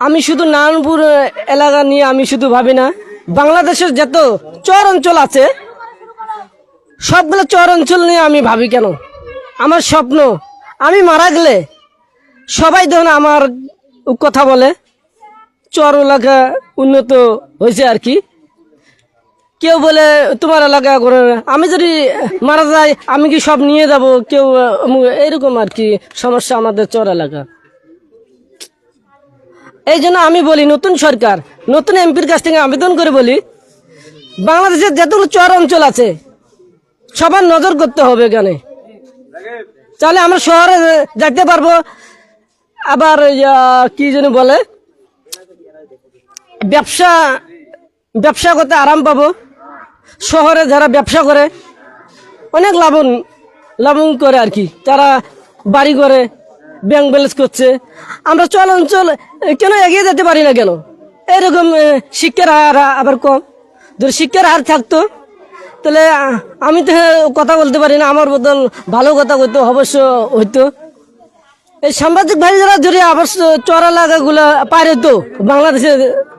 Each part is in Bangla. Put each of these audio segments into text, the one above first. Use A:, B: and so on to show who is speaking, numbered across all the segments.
A: আমি শুধু নারায়ণপুর এলাকা নিয়ে আমি শুধু ভাবি না, বাংলাদেশের যত চর অঞ্চল আছে সবগুলো চর অঞ্চল নিয়ে আমি ভাবি। কেন আমার স্বপ্ন আমি মারা গেলে সবাই ধরুন আমার কথা বলে চর এলাকা উন্নত হয়েছে আর কি। কেউ বলে তোমার এলাকা করে, আমি যদি মারা যাই আমি কি সব নিয়ে যাব, কেউ এরকম আর কি সমস্যা আমাদের চর এলাকা। এই জন্য আমি বলি নতুন সরকার নতুন এমপির কাছ থেকে আবেদন করে বলি, বাংলাদেশের যতগুলো চর অঞ্চল আছে সবার নজর করতে হবে এখানে, তাহলে আমরা শহরে যাইতে পারবো। আবার কি যেন বলে ব্যবসা করতে আরাম পাবো। শহরে যারা ব্যবসা করে অনেক লাভন করে আর কি, তারা বাড়ি করে ব্যাংক ব্যালেন্স করছে। আমরা চল অঞ্চল কেন এগিয়ে যেতে পারি না কেন? এরকম শিক্ষার হার আবার কম। যদি শিক্ষার হার থাকতো তাহলে আমি তো কথা বলতে পারি না, আমার বদল ভালো কথা হইতো অবশ্য হইতো। এই সাংবাদিক ভাইরা যদি আবার চর এলাকাগুলো পারে তো বাংলাদেশের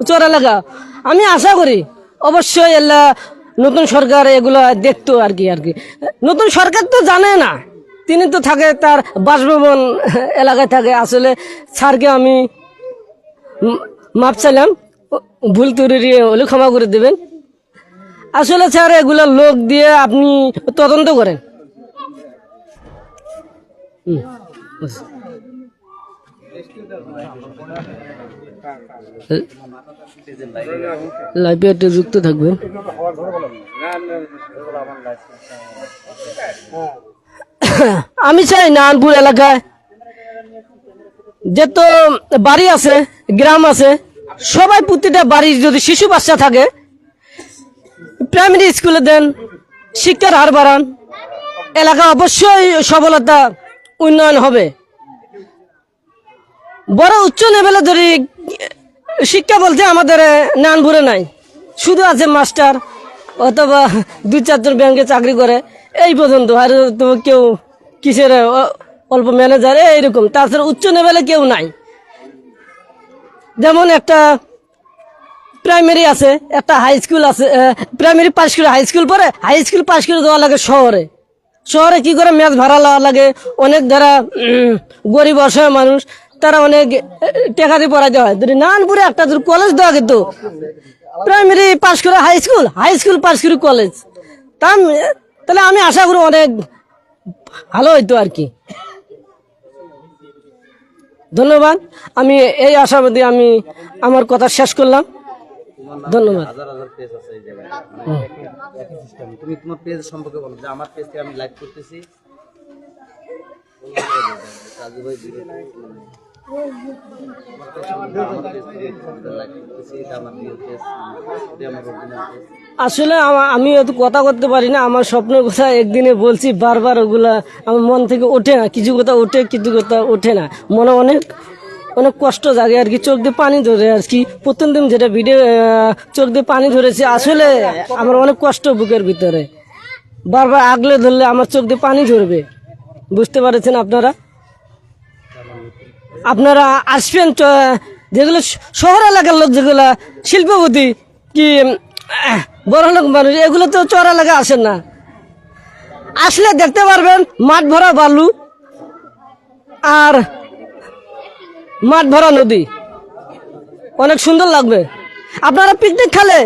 A: চর এলাকা, আমি আশা করি অবশ্যই নতুন সরকার এগুলো দেখতো আর কি। নতুন সরকার তো জানে না, তিনি তো থাকে তার বাসভবন এলাকায় থাকে। আসলে স্যারকে আমি মাপ চাইলাম, ভুল ত্রুটি হলে ক্ষমা করে দেবেন। আসলে স্যার এগুলা লোক দিয়ে আপনি তদন্ত করেন। লাইভে একটু যুক্ত থাকবেন। আমি চাই নারায়ণপুর এলাকায় যত বাড়ি আছে গ্রাম আছে সবাই প্রতিটা বাড়ির যদি শিশু বাচ্চা থাকে প্রাইমারি স্কুলে দেন, শিক্ষার হার বাড়ান, এলাকা অবশ্যই সফলতা উন্নয়ন হবে। বড় উচ্চ লেভেলে যদি শিক্ষা বলতে আমাদের নারায়ণপুরে নাই, শুধু আছে মাস্টার অথবা 2-4 জন ব্যাংকে চাকরি করে এই পর্যন্ত। আর তো কেউ কিসের অল্প ম্যানেজার এইরকম, তাছাড়া উচ্চ লেভেলে কেউ নাই। যেমন একটা প্রাইমারি আছে, একটা হাই স্কুল আছে, প্রাইমারি পাস করে হাই স্কুল পড়ে, হাই স্কুল পাস করে দেওয়া লাগে শহরে কি করে ম্যাচ ভাড়া লওয়া লাগে। অনেক যারা গরিব অসহায় মানুষ তারা অনেক টাকা দিয়ে পড়াইতে হয়। যদি নারায়ণপুরে একটা কলেজ দেওয়া কিন্তু প্রাইমারি পাস করে হাই স্কুল পাস করে কলেজ, তাহলে আমি আশা করি অনেক ভালো হইতো আর কি। ধন্যবাদ। আমি এই আশাবাদী আমি আমার কথা শেষ করলাম। ধন্যবাদ।
B: তুমি তোমার পেজ সম্পর্কে বলো যে আমার পেজে আমি লাইভ করতেছি।
A: আসলে আমি এত কথা করতে পারি না, আমার স্বপ্নের কথা একদিনে বলছি বারবার, ওগুলা আমার মন থেকে ওঠে না। কিছু কথা ওঠে, কিছু কথা ওঠে না। মনে অনেক কষ্ট জাগে আর কি, চোখ দিয়ে পানি ধরে আর কি। প্রথম দিন যেটা ভিডিও চোখ দিয়ে পানি ধরেছে, আসলে আমার অনেক কষ্ট বুকের ভিতরে। বারবার আগলে ধরলে আমার চোখ দিয়ে পানি ধরবে, বুঝতে পারছেন আপনারা আসবেন। যেগুলো শহর এলাকার লোক, যেগুলা শিল্পপতি কি বড় লোক মানুষ, এগুলো তো চর এলাকায় আসেন না। আসলে দেখতে পারবেন মাঠ ভরা বালু আর মাঠ ভরা নদী, অনেক সুন্দর লাগবে। আপনারা পিকনিক খেলে